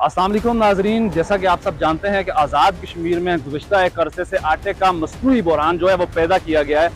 अस्सलाम वालेकुम नाजरीन, जैसा कि आप सब जानते हैं कि आज़ाद कश्मीर में गुज़िश्ता एक अरसे से आटे का मसनूई बहरान जो है वो पैदा किया गया है।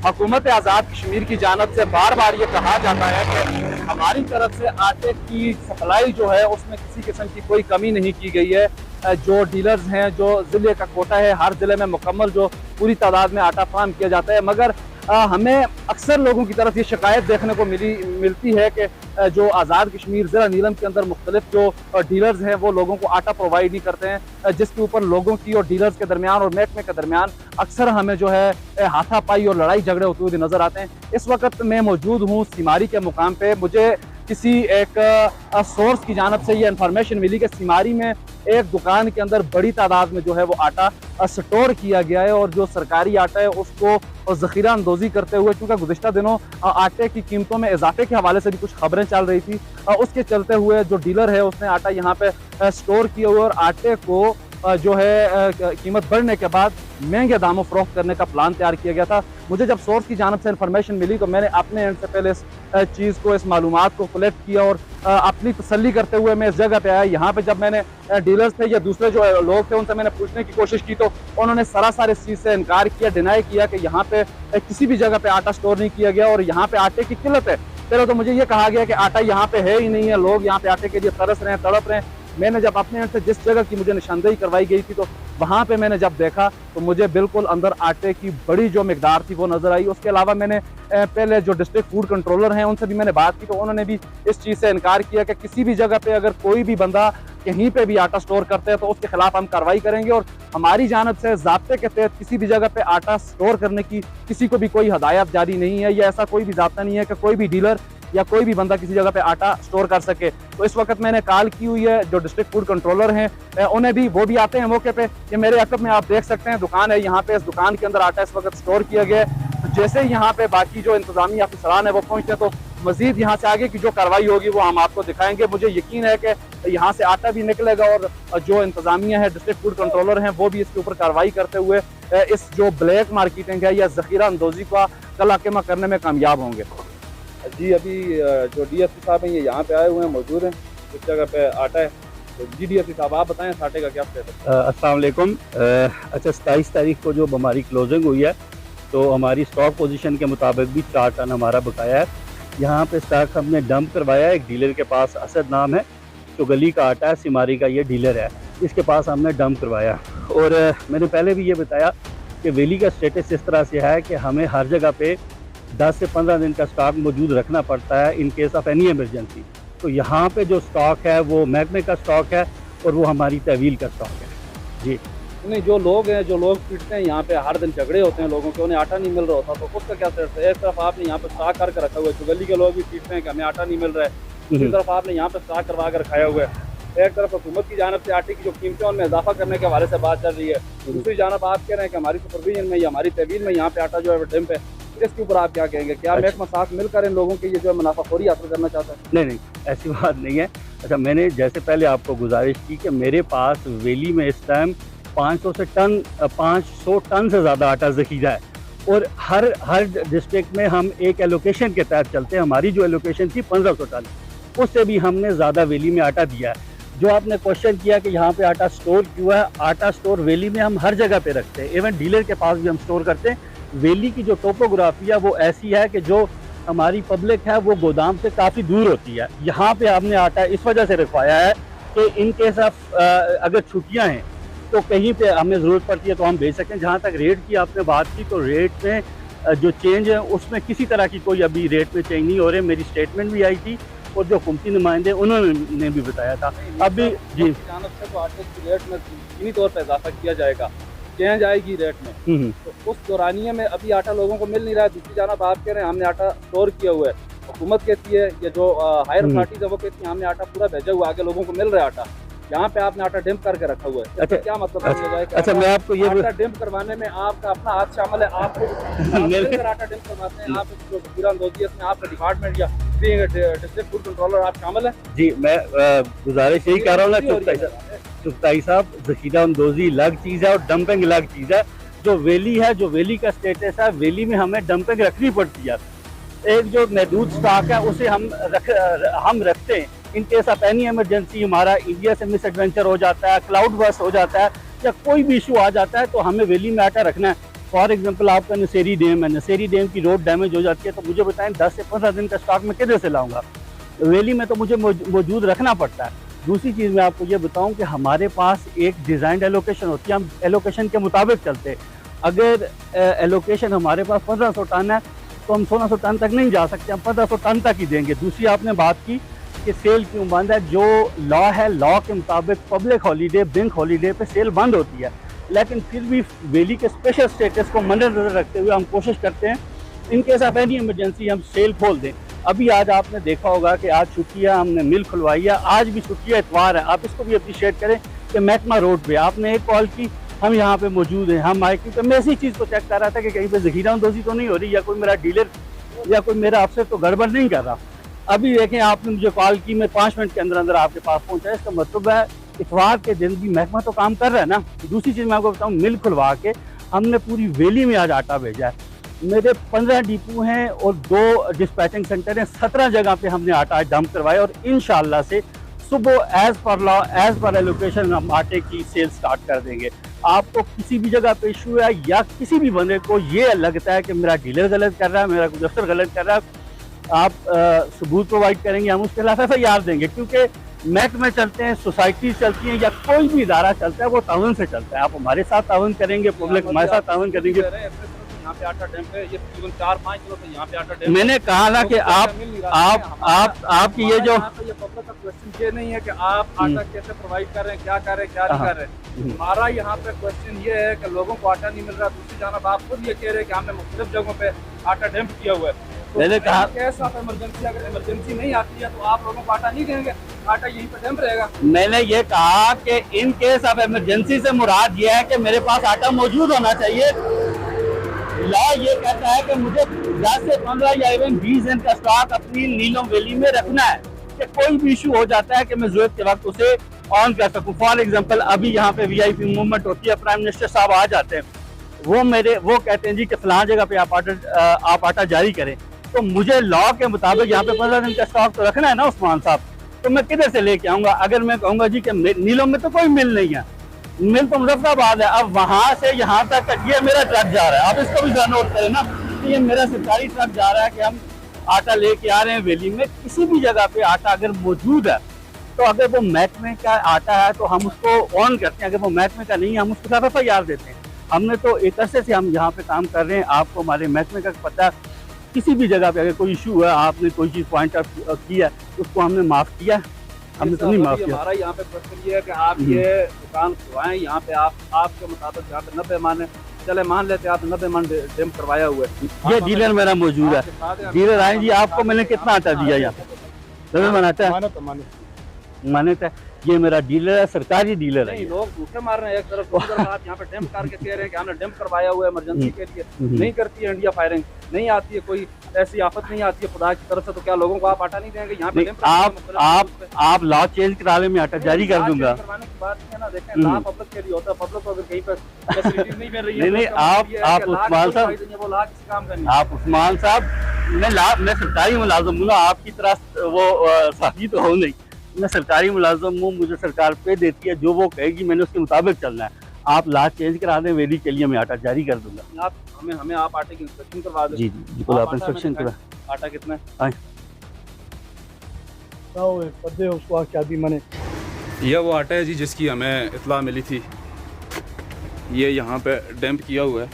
हुकूमत आज़ाद कश्मीर की जानब से बार बार ये कहा जाता है कि हमारी तरफ से आटे की सप्लाई जो है उसमें किसी किस्म की कोई कमी नहीं की गई है। जो डीलर्स हैं, जो ज़िले का कोटा है, हर ज़िले में मुकम्मल जो पूरी तादाद में आटा फराहम किया जाता है, मगर हमें अक्सर लोगों की तरफ ये शिकायत देखने को मिलती है कि जो आज़ाद कश्मीर ज़िला नीलम के अंदर मुख्तलिफ जो डीलर्स हैं वो लोगों को आटा प्रोवाइड नहीं करते हैं, जिसके ऊपर लोगों की और डीलर्स के दरमियान और महकमे के दरमियान अक्सर हमें जो है हाथापाई और लड़ाई झगड़े होते हुए नज़र आते हैं। इस वक्त मैं मौजूद हूँ सिमारी के मुकाम पे। मुझे किसी एक सोर्स की जानब से ये इन्फॉर्मेशन मिली कि सिमारी में एक दुकान के अंदर बड़ी तादाद में जो है वो आटा स्टोर किया गया है और जो सरकारी आटा है उसको ज़ख़ीरा अंदोज़ी करते हुए, चूँकि गुज़िश्ता दिनों आटे की कीमतों में इजाफे के हवाले से भी कुछ खबरें चल रही थी, उसके चलते हुए जो डीलर है उसने आटा यहाँ पे स्टोर किया हुआ और आटे को जो है कीमत बढ़ने के बाद महंगे दामों फरोख्त करने का प्लान तैयार किया गया था। मुझे जब सोर्स की जानब से इन्फॉर्मेशन मिली तो मैंने अपने एंड से पहले इस चीज़ को, इस मालूमात को कलेक्ट किया और अपनी तसल्ली करते हुए मैं इस जगह पे आया। यहाँ पे जब मैंने डीलर्स थे या दूसरे जो लोग थे उनसे मैंने पूछने की कोशिश की तो उन्होंने सरासर इस चीज़ से इनकार किया, डिनाई किया कि यहाँ पे किसी भी जगह पे आटा स्टोर नहीं किया गया और यहाँ पे आटे की किल्लत है। पहले तो मुझे ये कहा गया कि आटा यहाँ पे है ही नहीं है, लोग यहाँ पे आटे के लिए तरस रहे हैं, तड़प रहे हैं। मैंने जब अपने एंड से जिस जगह की मुझे निशानदेही करवाई गई थी तो वहाँ पे मैंने जब देखा तो मुझे बिल्कुल अंदर आटे की बड़ी जो मिकदार थी वो नज़र आई। उसके अलावा मैंने पहले जो डिस्ट्रिक्ट फूड कंट्रोलर हैं उनसे भी मैंने बात की तो उन्होंने भी इस चीज़ से इनकार किया कि किसी भी जगह पे अगर कोई भी बंदा कहीं पे भी आटा स्टोर करते हैं तो उसके खिलाफ हम कार्रवाई करेंगे और हमारी जानब से ज़ाब्ते के तहत किसी भी जगह पे आटा स्टोर करने की किसी को भी कोई हदायत जारी नहीं है या ऐसा कोई भी ज़ाब्ता नहीं है कि कोई भी डीलर या कोई भी बंदा किसी जगह पे आटा स्टोर कर सके। तो इस वक्त मैंने कॉल की हुई है जो डिस्ट्रिक्ट फूड कंट्रोलर हैं, उन्हें भी, वो भी आते हैं मौके पे। ये मेरे अकब में आप देख सकते हैं दुकान है, यहाँ पे इस दुकान के अंदर आटा इस वक्त स्टोर किया गया है। तो जैसे यहाँ पे बाकी जो इंतजामी अफसरान है वो पहुँचते हैं तो मजीद यहाँ से आगे की जो कार्रवाई होगी वो हम आपको दिखाएंगे। मुझे यकीन है कि यहाँ से आटा भी निकलेगा और जो इंतजामिया है, डिस्ट्रिक्ट फूड कंट्रोलर हैं, वो भी इसके ऊपर कार्रवाई करते हुए इस जो ब्लैक मार्केटिंग है या ज़ख़ीरा अंदोज़ी का कलाकमा करने में कामयाब होंगे। जी, अभी जो डीएसपी साहब हैं ये यहाँ पे आए हुए हैं, मौजूद हैं, इस जगह पे आटा है। तो जी डीएसपी साहब आप बताएं इस आटे का क्या स्टेटस है? अस्सलाम वालेकुम। अच्छा, 27 तारीख को जो हमारी क्लोजिंग हुई है तो हमारी स्टॉक पोजीशन के मुताबिक भी 4 टन हमारा बकाया है। यहाँ पे स्टॉक हमने डंप करवाया है, एक डीलर के पास, असद नाम है, चुगली का आटा है, सिमारी का ये डीलर है, इसके पास हमने डंप करवाया। और मैंने पहले भी ये बताया कि वैली का स्टेटस इस तरह से है कि हमें हर जगह पे 10 से 15 दिन का स्टॉक मौजूद रखना पड़ता है in case of any emergency. तो यहाँ पे जो स्टॉक है वो महकमे का स्टॉक है और वो हमारी तहवील का स्टॉक है। जी नहीं, जो लोग हैं, जो लोग पीटते हैं यहाँ पे, हर दिन झगड़े होते हैं लोगों के, उन्हें आटा नहीं मिल रहा होता, तो उसका क्या स्टेटस है? एक तरफ आपने यहाँ पे स्टॉक करके रखा हुआ है, चुगली के लोग भी पीटते हैं कि हमें आटा नहीं मिल रहा है, दूसरी तरफ आपने यहाँ पे स्टॉक करवा कर रखाया हुआ है। एक तरफ हुकूमत की जानब से आटे की जो कीमतें उनमें इजाफा करने के हवाले से बात चल रही है, दूसरी जानब आप कह रहे हैं कि हमारी सुपरविजन में या हमारी तहवील में यहाँ पे आटा जो है डंप है। इसके ऊपर आप क्या कहेंगे? क्या महकमा साथ मिलकर इन लोगों के ये जो मुनाफाखोरी हासिल करना चाहता है? नहीं, ऐसी बात नहीं है। अच्छा, मैंने जैसे पहले आपको गुजारिश की कि मेरे पास वैली में इस टाइम 500 टन से ज़्यादा आटा ज़ख़ीरा है और हर डिस्ट्रिक्ट में हम एक एलोकेशन के तहत चलते हैं। हमारी जो एलोकेशन थी 1500 टन, उससे भी हमने ज़्यादा वैली में आटा दिया है। जो आपने क्वेश्चन किया कि यहाँ पे आटा स्टोर क्यों है, आटा स्टोर वैली में हम हर जगह पे रखते हैं, इवन डीलर के पास भी हम स्टोर करते हैं। वैली की जो टोपोग्राफी है वो ऐसी है कि जो हमारी पब्लिक है वो गोदाम से काफ़ी दूर होती है। यहाँ पे हमने आटा इस वजह से रखवाया है कि इन केस ऑफ अगर छुट्टियाँ हैं तो कहीं पे हमें ज़रूरत पड़ती है तो हम भेज सकें। जहाँ तक रेट की आपने बात की तो रेट में जो चेंज है उसमें किसी तरह की कोई अभी रेट में चेंज नहीं हो रहे। मेरी स्टेटमेंट भी आई थी और जो हुकूमती नुमाइंदे उन्होंने भी बताया था। अभी जी जानब से तो आटे की रेट में यकीनी तौर पर इजाफा किया जाएगा, चेंज आएगी रेट में, तो उस दौरानिए में अभी आटा लोगों को मिल नहीं रहा है। दूसरी जानब आप कह रहे हैं हमने आटा स्टोर किया हुआ है, हुकूमत कहती है या जो हायर अथॉरिटीज है वो कहती है हमने आटा पूरा भेजा हुआ, आगे लोगों को मिल रहा है आटा, यहाँ पे आपने आटा डंप करके रखा हुआ है। अच्छा, क्या मतलब है? अच्छा, मैं आपको ये आटा डंप करवाने में आपका अपना हाथ शामिल है? आपको आटा डंप करवाते हैं, आप जो ज़ख़ीरा अंदोज़ी है इसमें आपका डिपार्टमेंट या डिस्ट्रिक्ट फूड कंट्रोलर आप शामिल है? जी, मैं गुजारिश यही कर रहा हूँ ना चुगताई साहब, ज़ख़ीरा अंदोज़ी अलग चीज़ है और डंपिंग अलग चीज़ है। जो वैली है, जो वैली का स्टेटस है, वैली में हमें डंपिंग रखनी पड़ती है। एक जो महदूद स्टॉक है उसे हम रखते हैं in case of any emergency हमारा इंडिया से मिस एडवेंचर हो जाता है, क्लाउड बर्स्ट हो जाता है या कोई भी इशू आ जाता है, तो हमें वैली में आटा रखना है। फॉर एग्जांपल आपका नसेरी डैम है, नसेरी डैम की रोड डैमेज हो जाती है, तो मुझे बताएं 10 से 15 दिन का स्टॉक में किधर से लाऊंगा? वैली में तो मुझे मौजूद रखना पड़ता है। दूसरी चीज़ मैं आपको ये बताऊं कि हमारे पास एक डिज़ाइन एलोकेशन होती है, हम एलोकेशन के मुताबिक चलते हैं। अगर एलोकेशन हमारे पास 1500 टन है तो हम 1600 टन तक नहीं जा सकते, हम 1500 टन तक ही देंगे। दूसरी आपने बात की कि सेल क्यों बंद है, जो लॉ है, लॉ के मुताबिक पब्लिक हॉलीडे, बैंक हॉलीडे पे सेल बंद होती है, लेकिन फिर भी वैली के स्पेशल स्टेटस को मद्देनजर रखते हुए हम कोशिश करते हैं in case of any emergency हम सेल खोल दें। अभी आज आपने देखा होगा कि आज छुट्टी है, हमने मिल खुलवाई है, आज भी छुट्टी है, इतवार है। आप इसको भी अप्रिशिएट करें कि महकमा रोड पे आपने एक कॉल की, हम यहाँ पे मौजूद हैं, हम आए, क्योंकि मैं इसी चीज़ को चेक कर रहा था कि कहीं पे ज़ख़ीरा अंदोज़ी तो नहीं हो रही, या कोई मेरा डीलर या कोई मेरा अफसर तो गड़बड़ नहीं कर रहा। अभी देखें, आपने मुझे कॉल की, मैं 5 मिनट के अंदर अंदर आपके पास पहुँचा। इसका मतलब है इतवार के दिन भी महकमा तो काम कर रहा है ना। दूसरी चीज़ मैं आपको बताऊँ, मिल खुलवा के हमने पूरी वैली में आज आटा भेजा है। मेरे 15 डिपो हैं और 2 डिस्पैचिंग सेंटर हैं, 17 जगह पे हमने आटा डंप करवाया और इंशाल्लाह से सुबह as per law, as per allocation हम आटे की सेल स्टार्ट कर देंगे। आपको किसी भी जगह पे इशू है या किसी भी बंदे को ये लगता है कि मेरा डीलर गलत कर रहा है, मेरा कुछ अफसर गलत कर रहा है, आप सबूत प्रोवाइड करेंगे, हम उसके खिलाफ FIR देंगे। क्योंकि महकमे चलते हैं, सोसाइटी चलती हैं या कोई भी इदारा चलता है, वो ताउन से चलता है। आप हमारे साथ ताउन करेंगे, पब्लिक हमारे साथ ताउन करेंगे। यहाँ पे आटा डैम पे ये तकरीबन 4-5 किलो से यहाँ पे आटा डैम। मैंने कहा ना कि आपकी ये जो ये पब्लिक का क्वेश्चन ये नहीं है कि आप आटा कैसे प्रोवाइड कर रहे हैं, क्या कर रहे हैं, क्या नहीं कर रहे हैं। हमारा यहाँ पे क्वेश्चन ये है कि लोगों को आटा नहीं मिल रहा। दूसरी जानब आप खुद ये कह रहे हैं कि हमने मुख्तलिफ जगहों पे आटा डैम्प किया हुआ है। तो मैंने कहा कैसा इमरजेंसी, अगर इमरजेंसी नहीं आती है तो आप लोगों को आटा नहीं देंगे, आटा यहीं पे डैम्प रहेगा। मैंने ये कहा कि इन केस ऑफ इमरजेंसी से मुराद ये है कि मेरे पास आटा मौजूद होना चाहिए। लॉ ये कहता है कि मुझे 10 से 15 या इवन 20 दिन का स्टॉक अपनी नीलों वैली में रखना है कि कोई भी इशू हो जाता है कि मैं जरूरत के वक्त उसे ऑन कर सकूं। फॉर एग्जांपल अभी यहाँ पे VIP मूवमेंट होती है, प्राइम मिनिस्टर साहब आ जाते हैं, वो कहते हैं जी कि फलां जगह पे आप आटा जारी करें, तो मुझे लॉ के मुताबिक यहाँ पे 15 दिन का स्टॉक तो रखना है ना उस्मान साहब। तो मैं किधर से लेके आऊँगा? अगर मैं कहूँगा जी कि नीलों में तो कोई मिल नहीं है, मिल तो मुजफ्फराबाद है, अब वहां से यहाँ तक ये मेरा ट्रक जा रहा है, आप इसको भी नोट करें ना, ये मेरा सरकारी ट्रक जा रहा है कि हम आटा लेके आ रहे हैं वैली में। किसी भी जगह पे आटा अगर मौजूद है तो अगर वो महकमे का आटा है तो हम उसको ऑन करते हैं, अगर वो महकमे का नहीं है हम उसके साथ FIR देते हैं। हमने तो एक अरसे से हम यहाँ पे काम कर रहे हैं, आपको हमारे महकमे का पता है। किसी भी जगह पे अगर कोई इशू है, आपने कोई चीज़ पॉइंट आउट किया, उसको हमने माफ़ किया, हमने तो नहीं माफ किया। हमारा यहाँ पे क्वेश्चन ये है कि आप ये दुकान खुलवाएं, यहाँ पे आपके मुताबिक यहाँ पे 90 मन है, चले मान लेते हैं आप 90 मन डैम्प करवाया हुआ है। ये डीलर मेरा मौजूद है, डीलर आए जी, आपको मैंने कितना आटा दिया यहाँ पे? बनाता है माने था, ये मेरा डीलर है, सरकारी डीलर है। लोग झूठे मार रहे हैं एक तरफ, आप यहाँ पे डैम्प करके कह रहे हैं कि हमने डैम्प करवाया हुआ है इमरजेंसी के लिए। नहीं करती है इंडिया फायरिंग, नहीं आती है, कोई ऐसी आफत नहीं आती है खुदा की तरफ से, तो क्या लोगों को आप आटा नहीं देंगे? यहाँ पे आप लॉ चेंज कराने में आटा जारी कर दूंगा। करवाने की बात है ना, देखें लॉ पब्लिक के लिए होता है, पब्लिक को अगर कहीं पर फैसिलिटीज नहीं मिल रही है, नहीं आप उस्मान साहब, वो लॉ किसी काम का नहीं। आप उस्मान साहब, मैं सरकारी मुलाजिम हूँ ना, आपकी तरह वो साथी तो हो नहीं, मैं सरकारी मुलाजिम हूँ, मुझे सरकार पे देती है, जो वो कहेगी मैंने उसके मुताबिक चलना है। आप लॉ चेंज करा दें वैली के लिए, मैं आटा जारी कर दूंगा। आप हमें आप आटे की इंस्पेक्शन करवा दें। जी बिल्कुल, आप इंस्पेक्शन करा। आटा कितना है? उसको क्या दी मैंने? यह वो आटा है जी जिसकी हमें इत्तला मिली थी, ये यहाँ पे डैम्प किया हुआ है।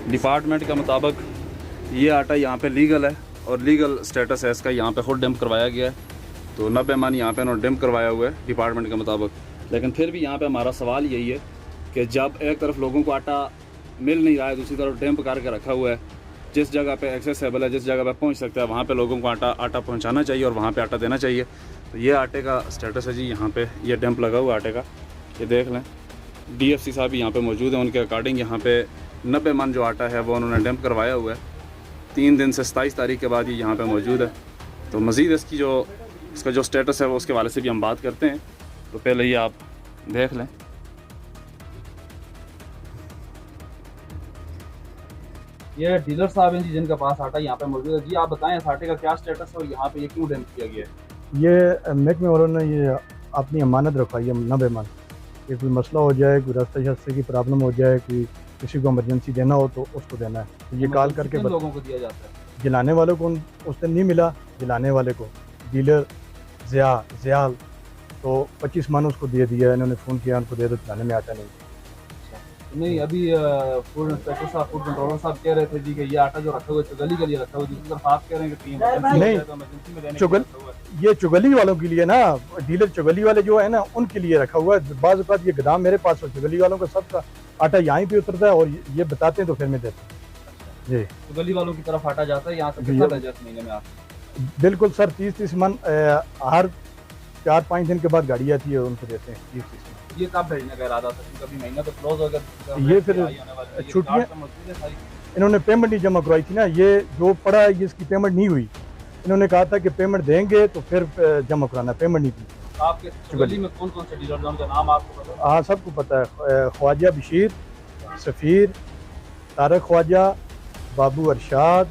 डिपार्टमेंट के मुताबिक ये आटा यहाँ पे लीगल है और लीगल स्टेटस है इसका, यहाँ पे खुद डैम्प करवाया गया है। तो 90 मन यहाँ पे उन्होंने डैम्प करवाया हुआ है डिपार्टमेंट के मुताबिक। लेकिन फिर भी यहाँ पे हमारा सवाल यही है कि जब एक तरफ लोगों को आटा मिल नहीं रहा है, दूसरी तरफ डैम्प करके रखा हुआ है, जिस जगह पे एक्सेसिबल है, जिस जगह पे पहुँच सकता है, वहाँ पे लोगों को आटा पहुँचाना चाहिए और वहाँ पे आटा देना चाहिए। तो ये आटे का स्टेटस है जी, यहाँ पे ये डैम्प लगा हुआ आटे का, ये देख लें। DFC साहब भी यहाँ पे मौजूद हैं, उनके अकॉर्डिंग यहाँ पे 90 मन जो आटा है वो उन्होंने डैम्प करवाया हुआ है। 3 दिन से 27 तारीख के बाद ये यहाँ पे मौजूद है। तो मज़ीद इसका जो स्टेटस है वो उसके वाले से भी हम बात करते हैं। तो पहले ये आप देख लें। ये डीलर साहब हैं जी जिनके पास आटा यहाँ पे मौजूद है। जी आप बताएं इस आटे का क्या स्टेटस है और यहाँ पे ये क्यों डैम्प किया गया है? ये महकमे वालों ने ये अपनी अमानत रखवाई है ना बेमान, कि कोई मसला हो जाए, कोई रास्ते शास्ते की प्रॉब्लम हो जाए, कोई किसी को इमरजेंसी देना हो तो उसको देना है। तो ये कॉल करके किन लोगों को दिया जाता है? जलाने वालों को उस दिन नहीं मिला, जलाने वाले को डीलर ज़याल तो 25 मन उसको दे दिया, इन्होंने फ़ोन किया उनको दे दो, जलाने में आटा नहीं। नहीं, अभी फूड इंस्पेक्टर साहब, फूड कंट्रोलर साहब कह रहे थे जी कि ये आटा जो रखा हुआ है चुगली के लिए रखा हुआ है, दूसरी तरफ आप कह रहे हैं कि इमरजेंसी में देने के लिए रखा हुआ है। ये चुगली वालों के लिए ना, डीलर चुगली वाले जो है ना उनके लिए रखा हुआ है। बाज़ औक़ात ये गोदाम मेरे पास है, चुगली वालों का सबका आटा यहीं पे उतरता है और ये बताते हैं तो फिर मैं देता हूँ जी। चुगली वालों की तरफ आटा जाता है, यहाँ से कितना भेजा इस महीने में आप? बिल्कुल सर, 30-30 मन हर 4-5 दिन के बाद गाड़ी आती है, उनको देते हैं 30-30 मन। ये कब भेजने का इरादा था? क्योंकि अभी महीना तो क्लोज हो गया, ये फिर छुट्टियाँ इन्होंने पेमेंट नहीं जमा करवाई थी ना, ये जो पड़ा है ये इसकी पेमेंट नहीं हुई। इन्होंने कहा था कि पेमेंट देंगे तो फिर जमा कराना, पेमेंट नहीं थी। आपके चुगली में कौन कौन से डीलर हैं, उनका नाम आपको पता है? हाँ, सबको पता है, ख्वाजा बशीर, सफ़ीर, तारक ख्वाजा, बाबू अरशाद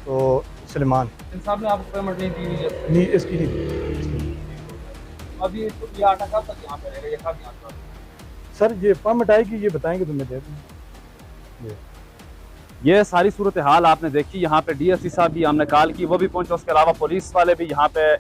तो सलमान। इन साहब ने आपको पेमेंट नहीं दी हुई है? नहीं, इसकी नहीं दी। अभी ये आटा कब तक यहाँ पे रहेगा, ये कब यहाँ पे? सर ये पेमेंट आएगी, ये बताएंगे तो मैं दे दूँगा। ये सारी सूरत हाल आपने देखी। यहाँ पे डीएससी साहब भी हमने कॉल की, वो भी पहुंचे। उसके अलावा पुलिस वाले भी यहाँ पे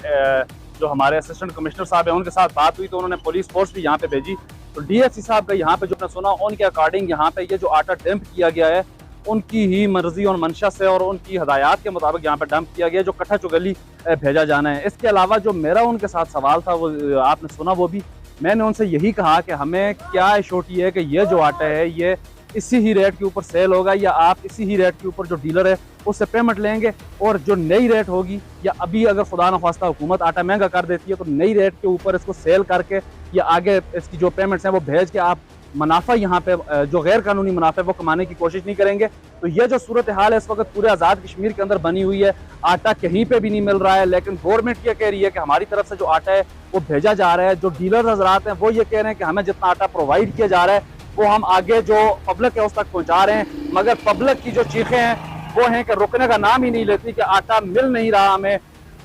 जो हमारे असिस्टेंट कमिश्नर साहब हैं उनके साथ बात हुई तो उन्होंने पुलिस फोर्स भी यहाँ पे भेजी। तो डीएससी साहब का यहाँ पे जो आपने सुना उनके अकॉर्डिंग यहाँ पे ये जो आटा डंप किया गया है उनकी ही मर्जी और मंशा से और उनकी हदायत के मुताबिक यहाँ पे डंप किया गया, जो कट्ठा चुगली भेजा जाना है। इसके अलावा जो मेरा उनके साथ सवाल था वो आपने सुना, वो भी मैंने उनसे यही कहा कि हमें क्या एश्योरिटी है कि ये जो आटा है ये इसी ही रेट के ऊपर सेल होगा या आप इसी ही रेट के ऊपर जो डीलर है उससे पेमेंट लेंगे, और जो नई रेट होगी या अभी अगर खुदा न खास्ता हुकूमत आटा महंगा कर देती है तो नई रेट के ऊपर इसको सेल करके या आगे इसकी जो पेमेंट्स हैं वो भेज के आप मुनाफा यहाँ पे जो गैर कानूनी मुनाफा है वो कमाने की कोशिश नहीं करेंगे। तो ये जो सूरत हाल है इस वक्त पूरे आज़ाद कश्मीर के अंदर बनी हुई है, आटा कहीं पे भी नहीं मिल रहा है, लेकिन गवर्नमेंट ये कह रही है कि हमारी तरफ से जो आटा है वो भेजा जा रहा है। जो डीलर हजरात हैं वो ये कह रहे हैं कि हमें जितना आटा प्रोवाइड किया जा रहा है वो हम आगे जो पब्लिक है उस तक पहुँचा रहे हैं, मगर पब्लिक की जो चीखें हैं वो हैं कि रुकने का नाम ही नहीं लेती, कि आटा मिल नहीं रहा हमें।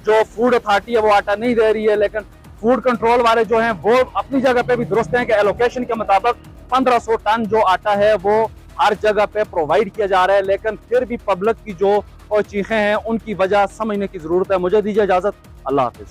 जो फूड अथॉरिटी है वो आटा नहीं दे रही है, लेकिन फूड कंट्रोल वाले जो हैं वो अपनी जगह पे भी दुरुस्त हैं कि एलोकेशन के मुताबिक 1500 टन जो आटा है वो हर जगह पे प्रोवाइड किया जा रहा है, लेकिन फिर भी पब्लिक की जो चीखें हैं उनकी वजह समझने की ज़रूरत है। मुझे दीजिए इजाज़त, अल्लाह हाफिज़।